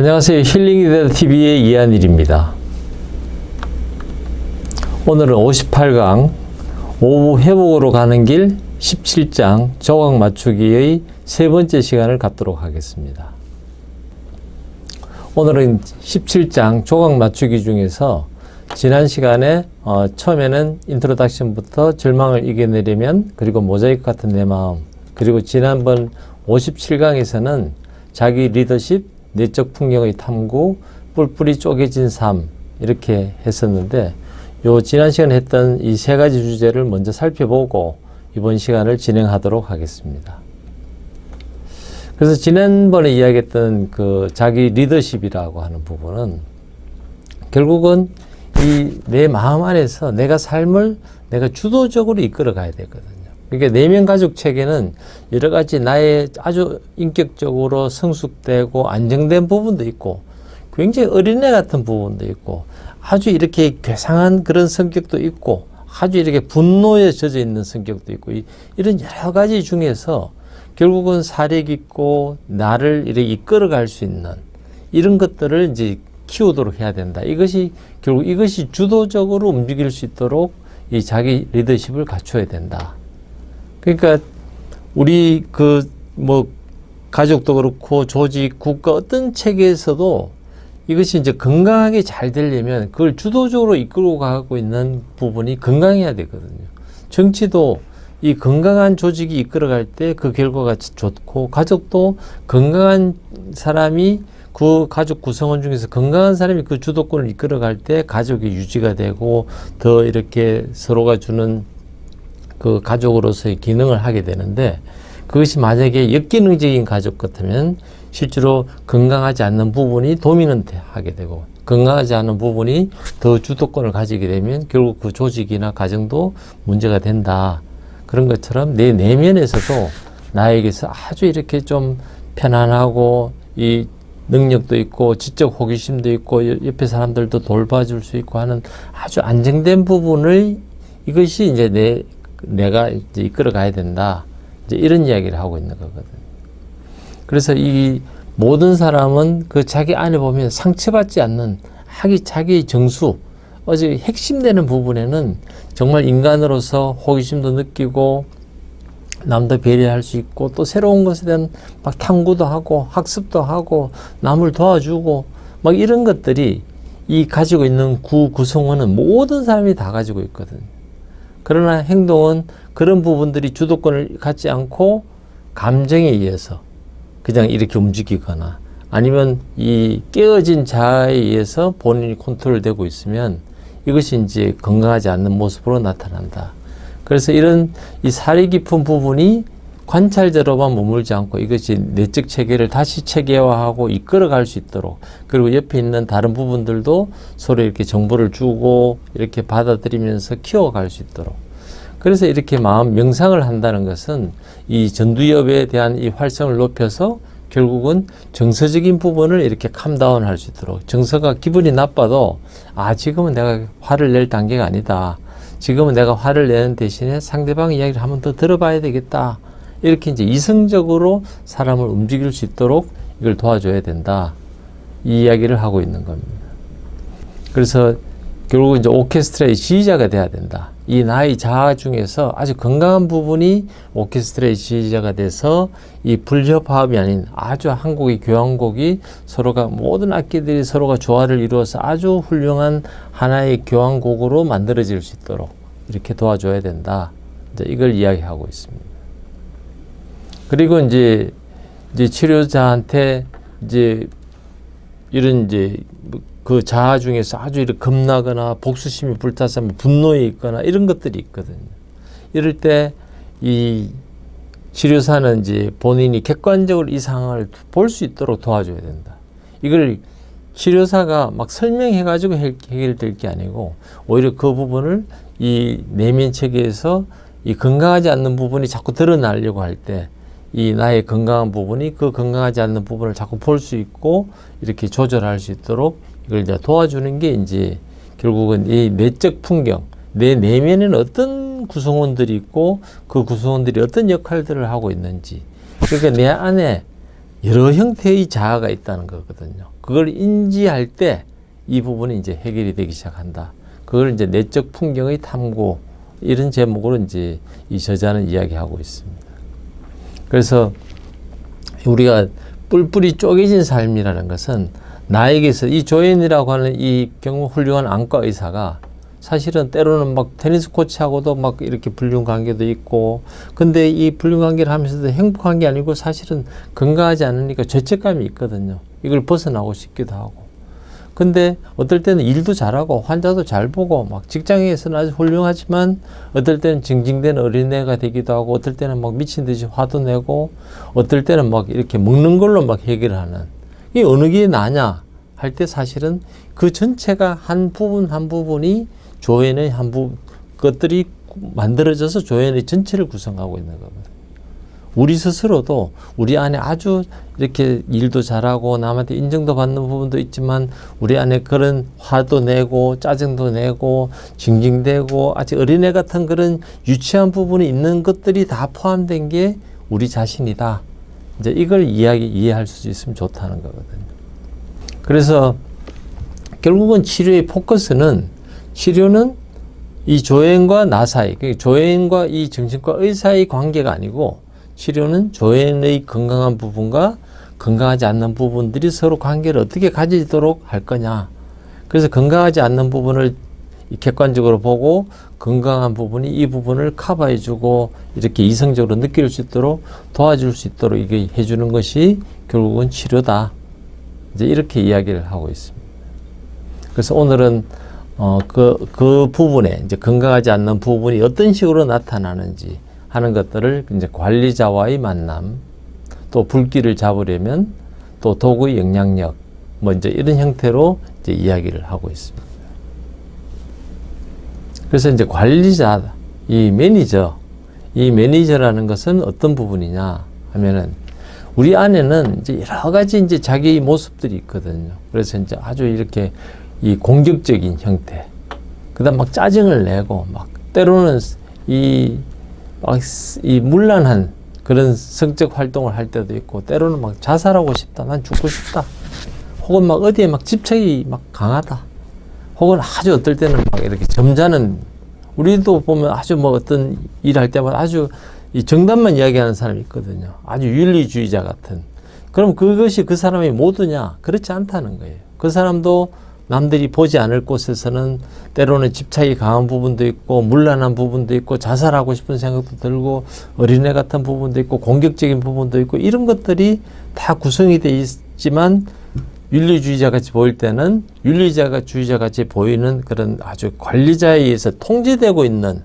안녕하세요. 힐링이데아TV의 이한일입니다. 오늘은 58강 오후 회복으로 가는 길 17장 조각 맞추기의 세 번째 시간을 갖도록 하겠습니다. 오늘은 17장 조각 맞추기 중에서 지난 시간에 처음에는 인트로덕션부터 절망을 이겨내려면, 그리고 모자이크 같은 내 마음, 그리고 지난번 57강에서는 자기 리더십, 내적 풍경의 탐구, 뿔뿔이 쪼개진 삶, 이렇게 했었는데, 지난 시간에 했던 이 세 가지 주제를 먼저 살펴보고 이번 시간을 진행하도록 하겠습니다. 그래서 지난번에 이야기했던 그 자기 리더십이라고 하는 부분은 결국은 이 내 마음 안에서 내가 삶을 내가 주도적으로 이끌어 가야 되거든요. 그러니까 내면 가족 체계는 여러 가지 나의 아주 인격적으로 성숙되고 안정된 부분도 있고, 굉장히 어린애 같은 부분도 있고, 아주 이렇게 괴상한 그런 성격도 있고, 아주 이렇게 분노에 젖어 있는 성격도 있고, 이런 여러 가지 중에서 결국은 사려 깊고 나를 이렇게 이끌어 갈 수 있는 이런 것들을 이제 키우도록 해야 된다. 결국 이것이 주도적으로 움직일 수 있도록 이 자기 리더십을 갖춰야 된다. 그러니까 우리 가족도 그렇고 조직, 국가 어떤 체계에서도 이것이 이제 건강하게 잘 되려면 그걸 주도적으로 이끌고 가고 있는 부분이 건강해야 되거든요. 정치도 이 건강한 조직이 이끌어갈 때 그 결과가 좋고, 가족도 건강한 사람이 그 가족 구성원 중에서 건강한 사람이 그 주도권을 이끌어갈 때 가족이 유지가 되고 더 이렇게 서로가 주는 그 가족으로서의 기능을 하게 되는데, 그것이 만약에 역기능적인 가족 같으면 실제로 건강하지 않는 부분이 도미넌트하게 되고, 건강하지 않은 부분이 더 주도권을 가지게 되면 결국 그 조직이나 가정도 문제가 된다. 그런 것처럼 내 내면에서도 나에게서 아주 이렇게 좀 편안하고 이 능력도 있고 지적 호기심도 있고 옆에 사람들도 돌봐줄 수 있고 하는 아주 안정된 부분을, 이것이 이제 내가 이제 이끌어 가야 된다. 이제 이런 이야기를 하고 있는 거거든요. 그래서 이 모든 사람은 그 자기 안에 보면 상처받지 않는 자기의 정수, 어제 핵심되는 부분에는 정말 인간으로서 호기심도 느끼고 남도 배려할 수 있고, 또 새로운 것에 대한 막 탐구도 하고 학습도 하고 남을 도와주고 막 이런 것들이 이 가지고 있는 구성원은 모든 사람이 다 가지고 있거든요. 그러나 행동은 그런 부분들이 주도권을 갖지 않고 감정에 의해서 그냥 이렇게 움직이거나, 아니면 이 깨어진 자아에 의해서 본인이 컨트롤되고 있으면 이것이 이제 건강하지 않는 모습으로 나타난다. 그래서 이런 이 사리 깊은 부분이 관찰자로만 머물지 않고 이것이 내적 체계를 다시 체계화하고 이끌어갈 수 있도록, 그리고 옆에 있는 다른 부분들도 서로 이렇게 정보를 주고 이렇게 받아들이면서 키워갈 수 있도록. 그래서 이렇게 명상을 한다는 것은 이 전두엽에 대한 이 활성을 높여서 결국은 정서적인 부분을 이렇게 캄다운 할 수 있도록, 정서가 기분이 나빠도 지금은 내가 화를 낼 단계가 아니다. 지금은 내가 화를 내는 대신에 상대방 이야기를 한번 더 들어봐야 되겠다. 이렇게 이제 이성적으로 사람을 움직일 수 있도록 이걸 도와줘야 된다. 이 이야기를 하고 있는 겁니다. 그래서 결국 이제 오케스트라의 지휘자가 돼야 된다. 이 나의 자아 중에서 아주 건강한 부분이 오케스트라의 지휘자가 돼서 이 불협화음이 아닌 아주 한 곡의 교향곡이 서로가, 모든 악기들이 서로가 조화를 이루어서 아주 훌륭한 하나의 교향곡으로 만들어질 수 있도록 이렇게 도와줘야 된다. 이제 이걸 이야기하고 있습니다. 그리고 이제 치료자한테 이런 그 자아 중에서 아주 이렇게 겁나거나 복수심이 불타서 분노에 있거나 이런 것들이 있거든요. 이럴 때 이 치료사는 이제 본인이 객관적으로 이 상황을 볼 수 있도록 도와줘야 된다. 이걸 치료사가 막 설명해가지고 해결될 게 아니고, 오히려 그 부분을 이 내면 체계에서 이 건강하지 않는 부분이 자꾸 드러나려고 할 때 이 나의 건강한 부분이 그 건강하지 않는 부분을 자꾸 볼 수 있고 이렇게 조절할 수 있도록 이걸 이제 도와주는 게 이제 결국은 이 내적 풍경, 내 내면에는 어떤 구성원들이 있고 그 구성원들이 어떤 역할들을 하고 있는지, 그러니까 내 안에 여러 형태의 자아가 있다는 거거든요. 그걸 인지할 때 이 부분이 이제 해결이 되기 시작한다. 그걸 이제 내적 풍경의 탐구 이런 제목으로 이제 이 저자는 이야기하고 있습니다. 그래서 우리가 뿔뿔이 쪼개진 삶이라는 것은 나에게서 이 조앤이라고 하는 이 경우 훌륭한 안과 의사가 사실은 때로는 막 테니스 코치하고도 막 이렇게 불륜 관계도 있고, 근데 이 불륜 관계를 하면서도 행복한 게 아니고 사실은 건강하지 않으니까 죄책감이 있거든요. 이걸 벗어나고 싶기도 하고. 근데 어떨 때는 일도 잘하고 환자도 잘 보고 막 직장에서는 아주 훌륭하지만 어떨 때는 징징대는 어린애가 되기도 하고, 어떨 때는 막 미친 듯이 화도 내고, 어떨 때는 막 이렇게 먹는 걸로 막 해결하는, 이 어느 게 나냐 할 때 사실은 그 전체가 한 부분 한 부분이 조앤의 것들이 만들어져서 조앤의 전체를 구성하고 있는 거거든요. 우리 스스로도 우리 안에 아주 이렇게 일도 잘하고 남한테 인정도 받는 부분도 있지만, 우리 안에 그런 화도 내고 짜증도 내고 징징대고 아직 어린애 같은 그런 유치한 부분이 있는 것들이 다 포함된 게 우리 자신이다. 이제 이걸 이해할 수 있으면 좋다는 거거든요. 그래서 결국은 치료의 포커스는, 치료는 이 조앤과 나 사이, 조앤과 이 정신과 의사의 관계가 아니고, 치료는 조앤의 건강한 부분과 건강하지 않는 부분들이 서로 관계를 어떻게 가지도록 할 거냐. 그래서 건강하지 않는 부분을 객관적으로 보고 건강한 부분이 이 부분을 커버해주고 이렇게 이성적으로 느낄 수 있도록 도와줄 수 있도록 이게 해주는 것이 결국은 치료다. 이제 이렇게 이야기를 하고 있습니다. 그래서 오늘은 그 부분에 이제 건강하지 않는 부분이 어떤 식으로 나타나는지 하는 것들을 이제 관리자와의 만남, 또 불길을 잡으려면 또 도구의 영향력, 뭐 이제 이런 형태로 이제 이야기를 하고 있습니다. 그래서 이제 관리자, 이 매니저라는 것은 어떤 부분이냐 하면은, 우리 안에는 이제 여러 가지 이제 자기의 모습들이 있거든요. 그래서 이제 아주 이렇게 이 공격적인 형태, 그다음 막 짜증을 내고 막 때로는 이 문란한 그런 성적 활동을 할 때도 있고, 때로는 막 자살하고 싶다, 난 죽고 싶다, 혹은 막 어디에 막 집착이 막 강하다, 혹은 아주 어떨 때는 막 이렇게 점잖은, 우리도 보면 아주 뭐 어떤 일할 때마다 아주 이 정답만 이야기하는 사람이 있거든요. 아주 윤리주의자 같은. 그럼 그것이 그 사람이 모두냐? 그렇지 않다는 거예요. 그 사람도 남들이 보지 않을 곳에서는 때로는 집착이 강한 부분도 있고, 문란한 부분도 있고, 자살하고 싶은 생각도 들고, 어린애 같은 부분도 있고, 공격적인 부분도 있고, 이런 것들이 다 구성이 되어 있지만, 윤리주의자 같이 보일 때는 윤리주의자 같이 보이는 그런 아주 관리자에 의해서 통제되고 있는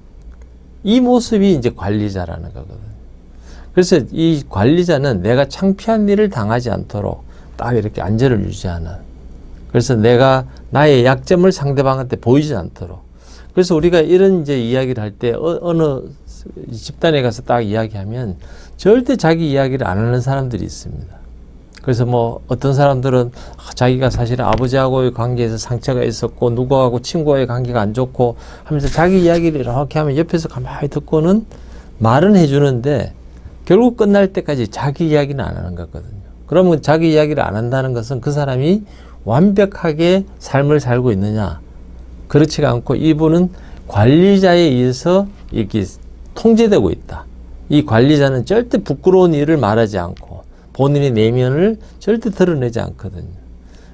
이 모습이 이제 관리자라는 거거든요. 그래서 이 관리자는 내가 창피한 일을 당하지 않도록 딱 이렇게 안전을 유지하는, 그래서 내가 나의 약점을 상대방한테 보이지 않도록. 그래서 우리가 이런 이제 이야기를 할 때 어느 집단에 가서 딱 이야기하면 절대 자기 이야기를 안 하는 사람들이 있습니다. 그래서 뭐 어떤 사람들은 자기가 사실 아버지하고의 관계에서 상처가 있었고 누구하고 친구와의 관계가 안 좋고 하면서 자기 이야기를 이렇게 하면 옆에서 가만히 듣고는 말은 해주는데 결국 끝날 때까지 자기 이야기는 안 하는 거거든요. 그러면 자기 이야기를 안 한다는 것은 그 사람이 완벽하게 삶을 살고 있느냐? 그렇지가 않고 이분은 관리자에 의해서 이렇게 통제되고 있다. 이 관리자는 절대 부끄러운 일을 말하지 않고 본인의 내면을 절대 드러내지 않거든요.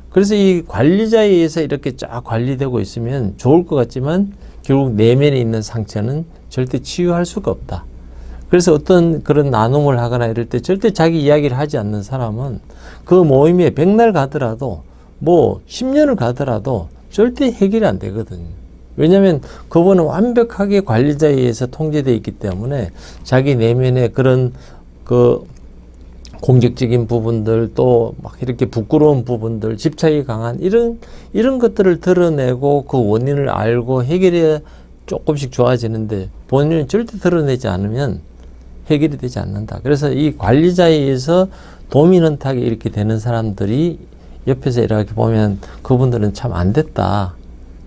그래서 이 관리자에 의해서 이렇게 쫙 관리되고 있으면 좋을 것 같지만 결국 내면에 있는 상처는 절대 치유할 수가 없다. 그래서 어떤 그런 나눔을 하거나 이럴 때 절대 자기 이야기를 하지 않는 사람은 그 모임에 백날 가더라도 뭐 10년을 가더라도 절대 해결이 안 되거든요. 왜냐하면 그분은 완벽하게 관리자에 의해서 통제되어 있기 때문에 자기 내면에 그런 그 공격적인 부분들, 또 막 이렇게 부끄러운 부분들, 집착이 강한 이런 것들을 드러내고 그 원인을 알고 해결이 조금씩 좋아지는데 본인은 절대 드러내지 않으면 해결이 되지 않는다. 그래서 이 관리자에 의해서 도미넌트하게 이렇게 되는 사람들이 옆에서 이렇게 보면 그분들은 참 안 됐다.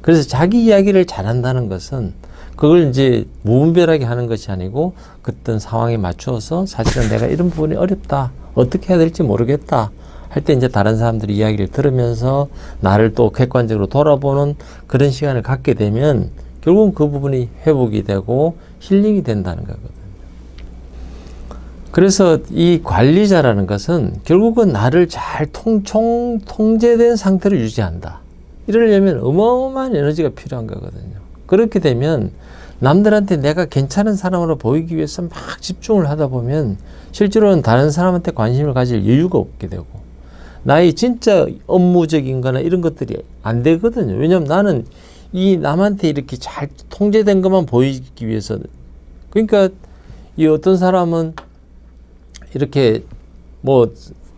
그래서 자기 이야기를 잘한다는 것은 그걸 이제 무분별하게 하는 것이 아니고 그떤 상황에 맞추어서 사실은 내가 이런 부분이 어렵다. 어떻게 해야 될지 모르겠다. 할 때 이제 다른 사람들의 이야기를 들으면서 나를 또 객관적으로 돌아보는 그런 시간을 갖게 되면 결국은 그 부분이 회복이 되고 힐링이 된다는 거거든요. 그래서 이 관리자라는 것은 결국은 나를 잘 통제된 상태를 유지한다. 이러려면 어마어마한 에너지가 필요한 거거든요. 그렇게 되면 남들한테 내가 괜찮은 사람으로 보이기 위해서 막 집중을 하다 보면 실제로는 다른 사람한테 관심을 가질 여유가 없게 되고 나의 진짜 업무적인 거나 이런 것들이 안 되거든요. 왜냐하면 나는 이 남한테 이렇게 잘 통제된 것만 보이기 위해서는. 그러니까 이 어떤 사람은 이렇게 뭐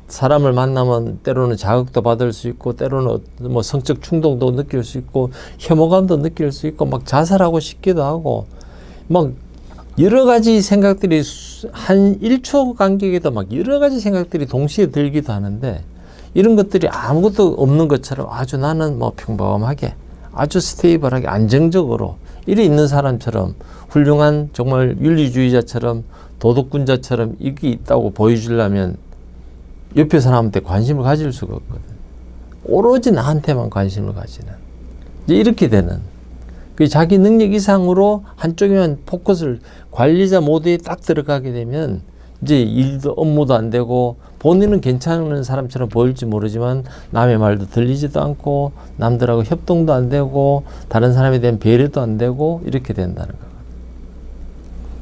사람을 만나면 때로는 자극도 받을 수 있고 때로는 뭐 성적 충동도 느낄 수 있고 혐오감도 느낄 수 있고 막 자살하고 싶기도 하고 막 여러 가지 생각들이 한 1초 간격에도 막 여러 가지 생각들이 동시에 들기도 하는데 이런 것들이 아무것도 없는 것처럼 아주 나는 뭐 평범하게 아주 스테이블하게 안정적으로 이래 있는 사람처럼 훌륭한 정말 윤리주의자처럼 도덕군자처럼 이게 있다고 보여주려면 옆에 사람한테 관심을 가질 수가 없거든. 오로지 나한테만 관심을 가지는. 이제 이렇게 되는. 자기 능력 이상으로 한쪽에만 포커스를 관리자 모드에 딱 들어가게 되면 이제 일도 업무도 안 되고 본인은 괜찮은 사람처럼 보일지 모르지만 남의 말도 들리지도 않고 남들하고 협동도 안 되고 다른 사람에 대한 배려도 안 되고 이렇게 된다는 거거든.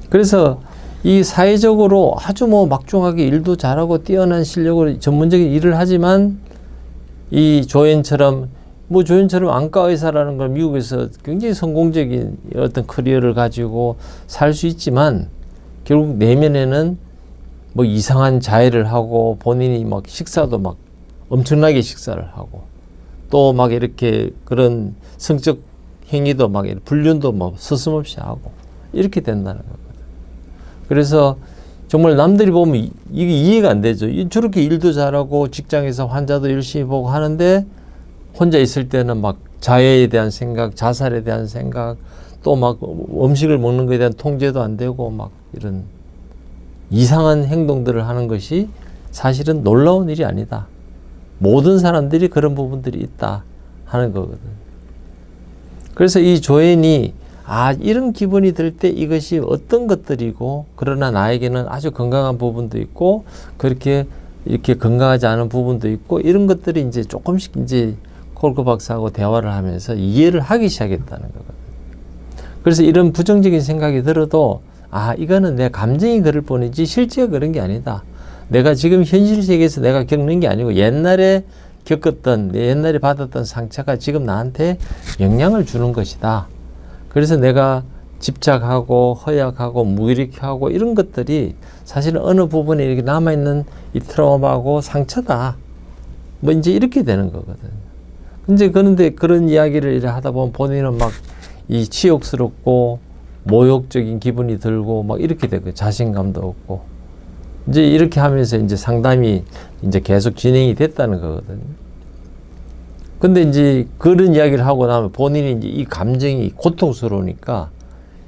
그래서 이 사회적으로 아주 뭐 막중하게 일도 잘하고 뛰어난 실력으로 전문적인 일을 하지만 이 조연처럼 뭐 조연처럼 안과 의사라는 걸 미국에서 굉장히 성공적인 어떤 커리어를 가지고 살 수 있지만 결국 내면에는 뭐 이상한 자해를 하고 본인이 막 식사도 막 엄청나게 식사를 하고 또 막 이렇게 그런 성적 행위도 막 불륜도 뭐 서슴없이 하고 이렇게 된다는 거거든. 그래서 정말 남들이 보면 이게 이해가 안 되죠. 저렇게 일도 잘하고 직장에서 환자도 열심히 보고 하는데 혼자 있을 때는 막 자해에 대한 생각, 자살에 대한 생각, 또 막 음식을 먹는 것에 대한 통제도 안 되고 막 이런 이상한 행동들을 하는 것이 사실은 놀라운 일이 아니다. 모든 사람들이 그런 부분들이 있다 하는 거거든. 그래서 이 조연이 이런 기분이 들 때 이것이 어떤 것들이고 그러나 나에게는 아주 건강한 부분도 있고 그렇게 이렇게 건강하지 않은 부분도 있고 이런 것들이 이제 조금씩 이제 콜크 박사하고 대화를 하면서 이해를 하기 시작했다는 거거든. 그래서 이런 부정적인 생각이 들어도 이거는 내 감정이 그럴 뿐이지 실제가 그런 게 아니다. 내가 지금 현실 세계에서 내가 겪는 게 아니고 옛날에 겪었던 옛날에 받았던 상처가 지금 나한테 영향을 주는 것이다. 그래서 내가 집착하고 허약하고 무기력하고 이런 것들이 사실은 어느 부분에 이렇게 남아있는 이 트라우마하고 상처다. 뭐 이제 이렇게 되는 거거든. 이제 그런데 그런 이야기를 하다 보면 본인은 막 이 치욕스럽고 모욕적인 기분이 들고 막 이렇게 되고 자신감도 없고 이제 이렇게 하면서 이제 상담이 이제 계속 진행이 됐다는 거거든요. 근데 이제 그런 이야기를 하고 나면 본인이 이제 이 감정이 고통스러우니까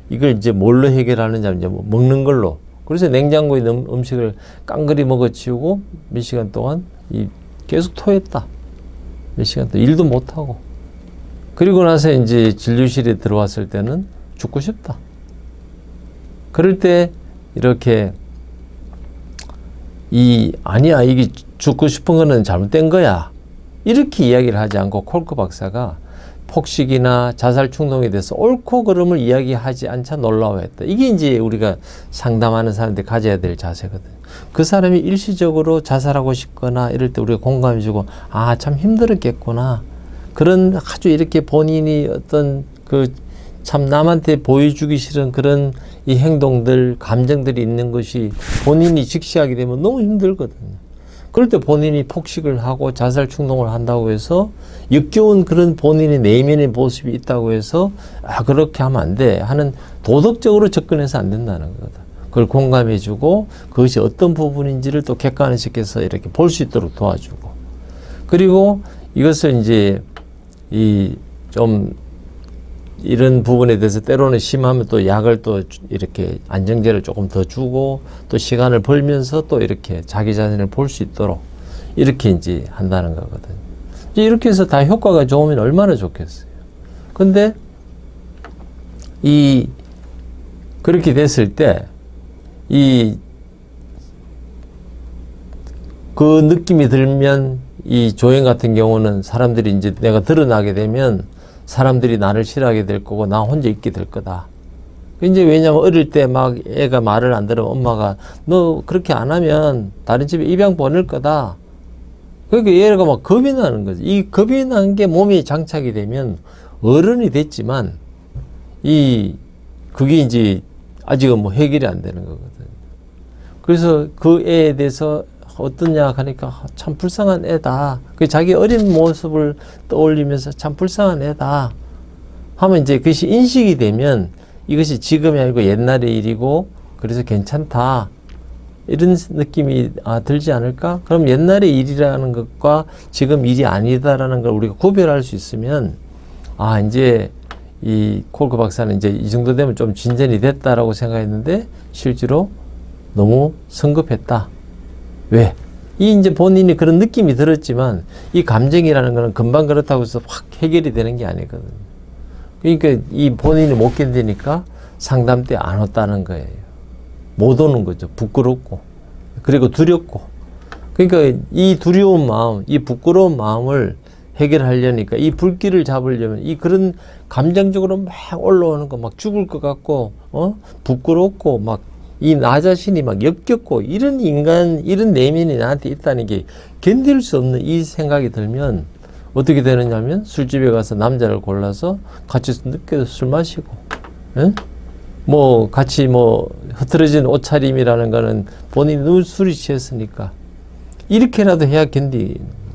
이걸 이제 뭘로 해결하느냐 이제 뭐 먹는 걸로. 그래서 냉장고에 넣은 음식을 깡그리 먹어치우고 몇 시간 동안 계속 토했다. 몇 시간 동안 일도 못 하고. 그리고 나서 이제 진료실에 들어왔을 때는 죽고 싶다. 그럴 때 이렇게 아니야 이게 죽고 싶은 거는 잘못된 거야. 이렇게 이야기를 하지 않고 콜크 박사가 폭식이나 자살 충동에 대해서 옳고 그름을 이야기하지 않자 놀라워했다. 이게 이제 우리가 상담하는 사람들이 가져야 될 자세거든. 그 사람이 일시적으로 자살하고 싶거나 이럴 때 우리가 공감해주고 참 힘들었겠구나. 그런 아주 이렇게 본인이 어떤 참 남한테 보여주기 싫은 그런 이 행동들, 감정들이 있는 것이 본인이 직시하게 되면 너무 힘들거든요. 그럴 때 본인이 폭식을 하고 자살 충동을 한다고 해서 역겨운 그런 본인의 내면의 모습이 있다고 해서 그렇게 하면 안 돼 하는 도덕적으로 접근해서 안 된다는 거다. 그걸 공감해주고 그것이 어떤 부분인지를 또 객관식해서 이렇게 볼 수 있도록 도와주고 그리고 이것을 이제 좀 이런 부분에 대해서 때로는 심하면 또 약을 또 이렇게 안정제를 조금 더 주고 또 시간을 벌면서 또 이렇게 자기 자신을 볼 수 있도록 이렇게 이제 한다는 거거든요. 이렇게 해서 다 효과가 좋으면 얼마나 좋겠어요. 근데 그렇게 됐을 때 그 느낌이 들면 이 조행 같은 경우는 사람들이 이제 내가 드러나게 되면 사람들이 나를 싫어하게 될 거고 나 혼자 있게 될 거다. 이제 왜냐면 어릴 때 막 애가 말을 안 들으면 엄마가 너 그렇게 안 하면 다른 집에 입양 보낼 거다. 그러니까 얘가 막 겁이 나는 거지. 이 겁이 난 게 몸에 장착이 되면 어른이 됐지만 그게 이제 아직은 뭐 해결이 안 되는 거거든. 그래서 그 애에 대해서 어떠냐 하니까 참 불쌍한 애다. 그 자기 어린 모습을 떠올리면서 참 불쌍한 애다 하면 이제 그것이 인식이 되면 이것이 지금이 아니고 옛날의 일이고 그래서 괜찮다. 이런 느낌이 들지 않을까? 그럼 옛날의 일이라는 것과 지금 일이 아니다라는 걸 우리가 구별할 수 있으면 이제 이 콜크 박사는 이제 이 정도 되면 좀 진전이 됐다라고 생각했는데 실제로 너무 성급했다. 왜? 이제 본인이 그런 느낌이 들었지만 이 감정이라는 거는 금방 그렇다고 해서 확 해결이 되는 게 아니거든요. 그러니까 이 본인이 못 견디니까 상담 때 안 왔다는 거예요. 못 오는 거죠. 부끄럽고 그리고 두렵고. 그러니까 이 두려운 마음, 이 부끄러운 마음을 해결하려니까 이 불길을 잡으려면 그런 감정적으로 막 올라오는 거 막 죽을 것 같고 부끄럽고 막 나 자신이 막 역겹고 이런 이런 내면이 나한테 있다는 게 견딜 수 없는 이 생각이 들면 어떻게 되느냐면 술집에 가서 남자를 골라서 같이 늦게 술 마시고 뭐 같이 뭐 흐트러진 옷차림이라는 거는 본인이 너무 술이 취했으니까 이렇게라도 해야 견디는 거예요.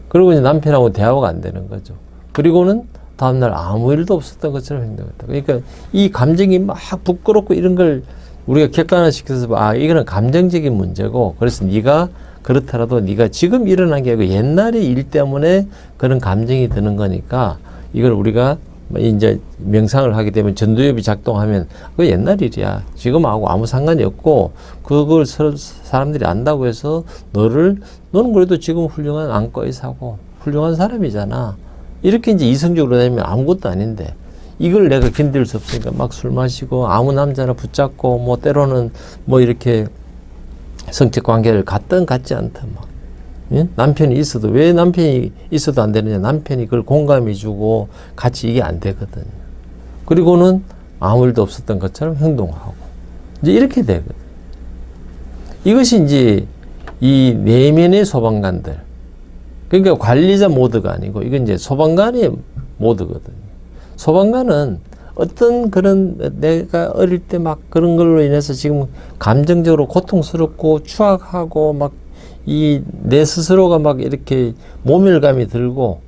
그리고 이제 남편하고 대화가 안 되는 거죠. 그리고는 다음날 아무 일도 없었던 것처럼 행동했다. 그러니까 이 감정이 막 부끄럽고 이런 걸 우리가 객관화시켜서 이거는 감정적인 문제고 그래서 네가 그렇더라도 네가 지금 일어난 게 아니고 옛날의 일 때문에 그런 감정이 드는 거니까 이걸 우리가 이제 명상을 하게 되면 전두엽이 작동하면 그 옛날 일이야. 지금하고 아무 상관이 없고 그걸 사람들이 안다고 해서 너는 그래도 지금 훌륭한 안과의사고 훌륭한 사람이잖아. 이렇게 이제 이성적으로 되면 아무것도 아닌데 이걸 내가 견딜 수 없으니까 막 술 마시고 아무 남자나 붙잡고 뭐 때로는 뭐 이렇게 성적 관계를 갖든 갖지 않든 막 남편이 있어도 왜 남편이 있어도 안 되느냐. 남편이 그걸 공감해 주고 같이 이게 안 되거든요. 그리고는 아무 일도 없었던 것처럼 행동하고 이제 이렇게 되거든요. 이것이 이제 이 내면의 소방관들, 그러니까 관리자 모드가 아니고 이건 이제 소방관의 모드거든요. 소방관은 어떤 그런 내가 어릴 때 막 그런 걸로 인해서 지금 감정적으로 고통스럽고 추악하고 막 내 스스로가 막 이렇게 모멸감이 들고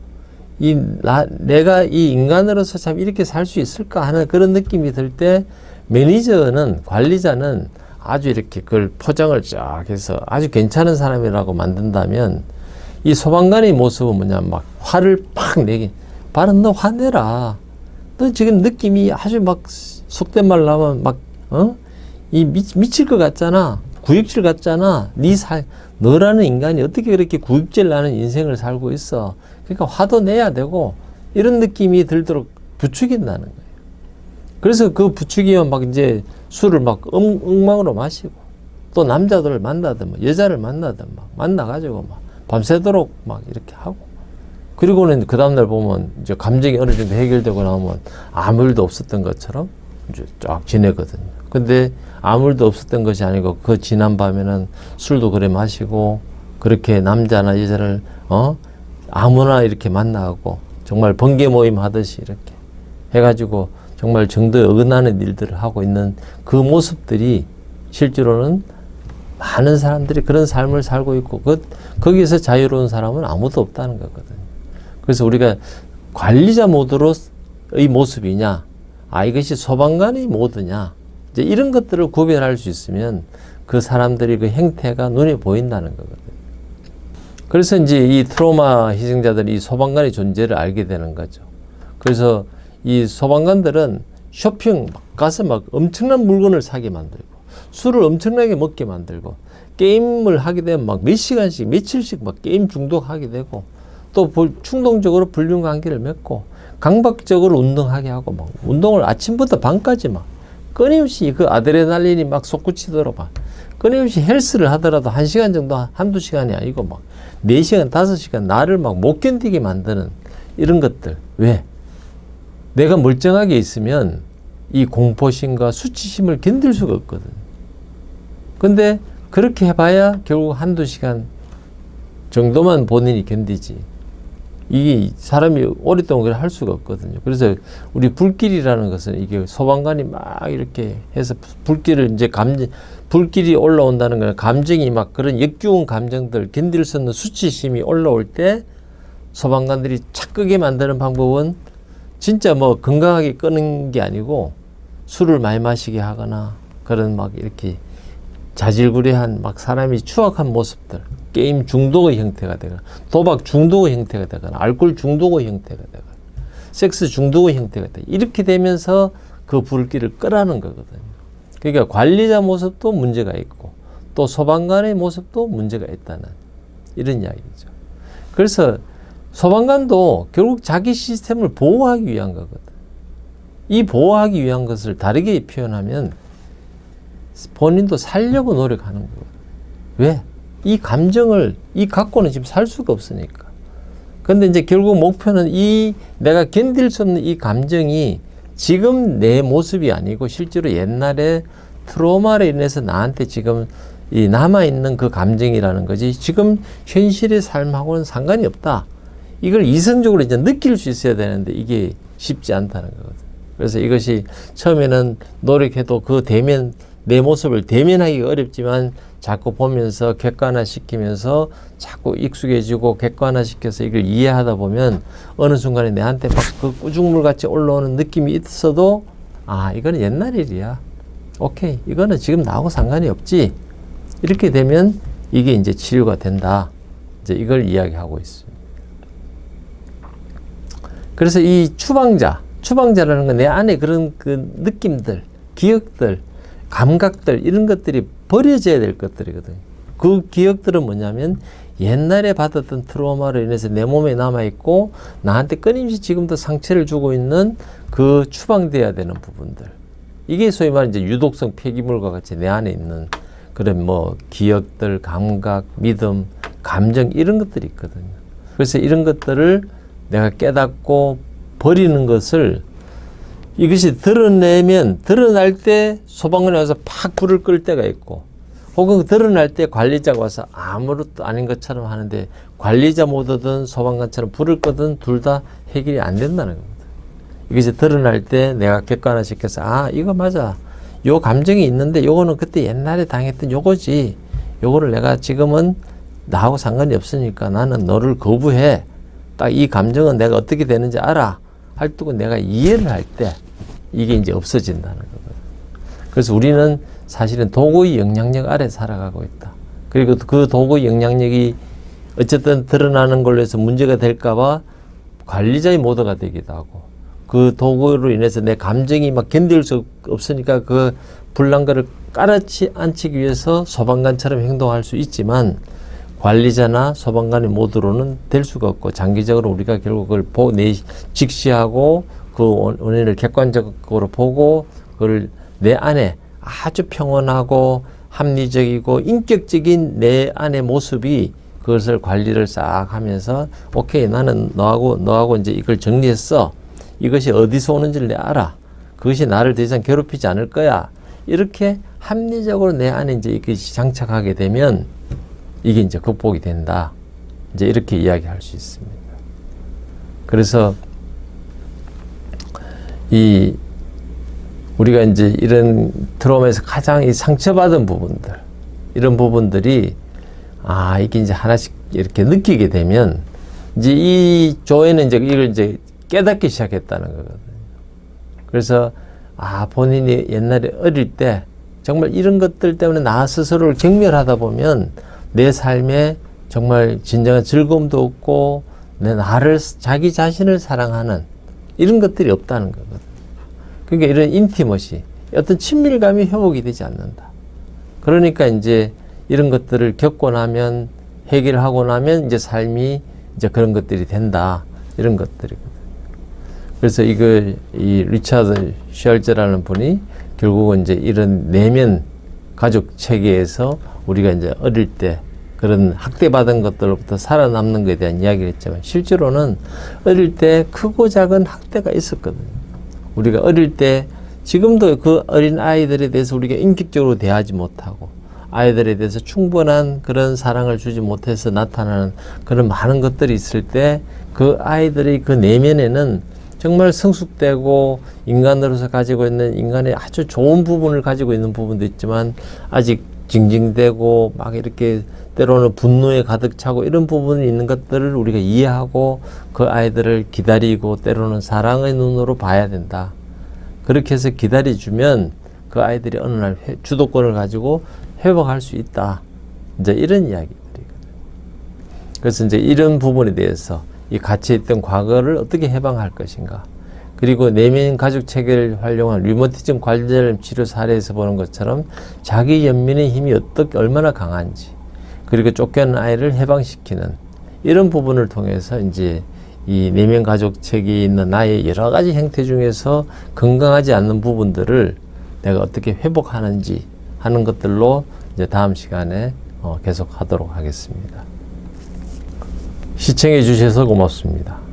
내가 이 인간으로서 참 이렇게 살 수 있을까 하는 그런 느낌이 들 때 매니저는 관리자는 아주 이렇게 그걸 포장을 쫙 해서 아주 괜찮은 사람이라고 만든다면 이 소방관의 모습은 뭐냐 막 화를 팍 내기 바로 너 화내라. 너 지금 느낌이 아주 막 속된 말로 하면 막 미칠 것 같잖아. 구역질 같잖아. 너라는 인간이 어떻게 그렇게 구역질 나는 인생을 살고 있어. 그러니까 화도 내야 되고 이런 느낌이 들도록 부추긴다는 거예요. 그래서 그 부추기면 막 이제 술을 막 엉망으로 마시고 또 남자들을 만나든 뭐 여자를 만나든 막 만나가지고 막 밤새도록 막 이렇게 하고 그리고는 그 다음날 보면 이제 감정이 어느 정도 해결되고 나오면 아무 일도 없었던 것처럼 이제 쫙 지내거든요. 근데 아무 일도 없었던 것이 아니고 그 지난 밤에는 술도 그래 마시고 그렇게 남자나 여자를 아무나 이렇게 만나고 정말 번개 모임 하듯이 이렇게 해가지고 정말 정도에 어긋나는 일들을 하고 있는 그 모습들이 실제로는 많은 사람들이 그런 삶을 살고 있고 거기에서 자유로운 사람은 아무도 없다는 거거든요. 그래서 우리가 관리자 모드로의 모습이냐, 이것이 소방관의 모드냐, 이제 이런 것들을 구별할 수 있으면 그 사람들이 그 행태가 눈에 보인다는 거거든요. 그래서 이제 이 트로마 희생자들이 이 소방관의 존재를 알게 되는 거죠. 그래서 이 소방관들은 쇼핑 막 가서 막 엄청난 물건을 사게 만들고 술을 엄청나게 먹게 만들고 게임을 하게 되면 막 몇 시간씩 며칠씩 막 게임 중독하게 되고 또 충동적으로 불륜관계를 맺고 강박적으로 운동하게 하고 막 운동을 아침부터 밤까지 막 끊임없이 그 아드레날린이 막 솟구치도록 막 끊임없이 헬스를 하더라도 1시간 정도 한두 시간이 아니고 막 4시간 5시간 나를 막 못 견디게 만드는 이런 것들. 왜? 내가 멀쩡하게 있으면 이 공포심과 수치심을 견딜 수가 없거든. 근데 그렇게 해봐야 결국 한두 시간 정도만 본인이 견디지. 이게 사람이 오랫동안 그렇게 할 수가 없거든요. 그래서 우리 불길이라는 것은 이게 소방관이 막 이렇게 해서 불길을 이제 불길이 올라온다는 거는 감정이 막 그런 역겨운 감정들 견딜 수 없는 수치심이 올라올 때 소방관들이 착 끄게 만드는 방법은 진짜 뭐 건강하게 끄는 게 아니고 술을 많이 마시게 하거나 그런 막 이렇게 자질구레한 막 사람이 추악한 모습들, 게임 중독의 형태가 되거나 도박 중독의 형태가 되거나 알코올 중독의 형태가 되거나 섹스 중독의 형태가 되거나 이렇게 되면서 그 불길을 끄라는 거거든요. 그러니까 관리자 모습도 문제가 있고 또 소방관의 모습도 문제가 있다는 이런 이야기죠. 그래서 소방관도 결국 자기 시스템을 보호하기 위한 거거든. 이 보호하기 위한 것을 다르게 표현하면 본인도 살려고 노력하는 거거든. 왜? 이 감정을 갖고는 지금 살 수가 없으니까. 근데 이제 결국 목표는 이 내가 견딜 수 없는 이 감정이 지금 내 모습이 아니고 실제로 옛날에 트라우마로 인해서 나한테 지금 이 남아있는 그 감정이라는 거지 지금 현실의 삶하고는 상관이 없다. 이걸 이성적으로 이제 느낄 수 있어야 되는데 이게 쉽지 않다는 거거든. 그래서 이것이 처음에는 노력해도 그 내 모습을 대면하기가 어렵지만 자꾸 보면서 객관화시키면서 자꾸 익숙해지고 객관화시켜서 이걸 이해하다 보면 어느 순간에 내한테 막 그 꾸중물같이 올라오는 느낌이 있어도 아 이거는 옛날 일이야. 오케이 이거는 지금 나하고 상관이 없지. 이렇게 되면 이게 이제 치료가 된다. 이제 이걸 이야기하고 있습니다. 그래서 이 추방자라는 건 내 안에 그런 그 느낌들, 기억들, 감각들 이런 것들이 버려져야 될 것들이거든요. 그 기억들은 뭐냐면 옛날에 받았던 트라우마로 인해서 내 몸에 남아있고 나한테 끊임없이 지금도 상처를 주고 있는 그 추방돼야 되는 부분들. 이게 소위 말하는 이제 유독성 폐기물과 같이 내 안에 있는 그런 뭐 기억들, 감각, 믿음, 감정 이런 것들이 있거든요. 그래서 이런 것들을 내가 깨닫고 버리는 것을 이것이 드러날 때 소방관이 와서 팍 불을 끌 때가 있고 혹은 드러날 때 관리자가 와서 아무것도 아닌 것처럼 하는데 관리자 모드든 소방관처럼 불을 끄든 둘 다 해결이 안 된다는 겁니다. 이것이 드러날 때 내가 객관화시켜서 아 이거 맞아. 요 감정이 있는데 요거는 그때 옛날에 당했던 요거지. 요거를 내가 지금은 나하고 상관이 없으니까 나는 너를 거부해. 딱 이 감정은 내가 어떻게 되는지 알아. 할 때고 내가 이해를 할 때 이게 이제 없어진다는 거거든. 그래서 우리는 사실은 도구의 영향력 아래 살아가고 있다. 그리고 그 도구의 영향력이 어쨌든 드러나는 걸로 해서 문제가 될까봐 관리자의 모드가 되기도 하고 그 도구로 인해서 내 감정이 막 견딜 수 없으니까 그 불난거를 깔아앉히기 위해서 소방관처럼 행동할 수 있지만 관리자나 소방관의 모드로는 될 수가 없고 장기적으로 우리가 결국 그걸 직시하고 그 원인을 객관적으로 보고 그걸 내 안에 아주 평온하고 합리적이고 인격적인 내 안의 모습이 그것을 관리를 싹 하면서 오케이 나는 너하고 이제 이걸 정리했어. 이것이 어디서 오는지를 내가 알아. 그것이 나를 더 이상 괴롭히지 않을 거야. 이렇게 합리적으로 내 안에 이제 이것이 장착하게 되면 이게 이제 극복이 된다. 이제 이렇게 이야기할 수 있습니다. 그래서 우리가 이제 이런 트라우마에서 가장 이 상처받은 부분들, 이런 부분들이 이게 이제 하나씩 이렇게 느끼게 되면 이제 이 조에는 이제 이걸 이제 깨닫기 시작했다는 거거든요. 그래서 본인이 옛날에 어릴 때 정말 이런 것들 때문에 나 스스로를 경멸하다 보면 내 삶에 정말 진정한 즐거움도 없고 자기 자신을 사랑하는 이런 것들이 없다는 거거든요. 그러니까 이런 인티머시, 어떤 친밀감이 회복이 되지 않는다. 그러니까 이제 이런 것들을 겪고 나면, 해결하고 나면 이제 삶이 이제 그런 것들이 된다. 이런 것들이거든요. 그래서 이 리차드 셜저라는 분이 결국은 이제 이런 내면 가족 체계에서 우리가 이제 어릴 때 그런 학대받은 것들로부터 살아남는 것에 대한 이야기를 했지만, 실제로는 어릴 때 크고 작은 학대가 있었거든요. 우리가 어릴 때, 지금도 그 어린 아이들에 대해서 우리가 인격적으로 대하지 못하고, 아이들에 대해서 충분한 그런 사랑을 주지 못해서 나타나는 그런 많은 것들이 있을 때, 그 아이들의 그 내면에는 정말 성숙되고 인간으로서 가지고 있는 인간의 아주 좋은 부분을 가지고 있는 부분도 있지만, 아직 징징대고 막 이렇게 때로는 분노에 가득 차고 이런 부분이 있는 것들을 우리가 이해하고 그 아이들을 기다리고 때로는 사랑의 눈으로 봐야 된다. 그렇게 해서 기다려주면 그 아이들이 어느 날 주도권을 가지고 회복할 수 있다. 이제 이런 이야기들이거든요. 그래서 이제 이런 부분에 대해서 이 갇혀있던 과거를 어떻게 해방할 것인가. 그리고 내면 가족 체계를 활용한 류머티즘 관절 치료 사례에서 보는 것처럼 자기 연민의 힘이 얼마나 강한지, 그리고 쫓겨난 아이를 해방시키는 이런 부분을 통해서 이제 이 내면 가족 체계에 있는 나의 여러 가지 형태 중에서 건강하지 않는 부분들을 내가 어떻게 회복하는지 하는 것들로 이제 다음 시간에 계속 하도록 하겠습니다. 시청해 주셔서 고맙습니다.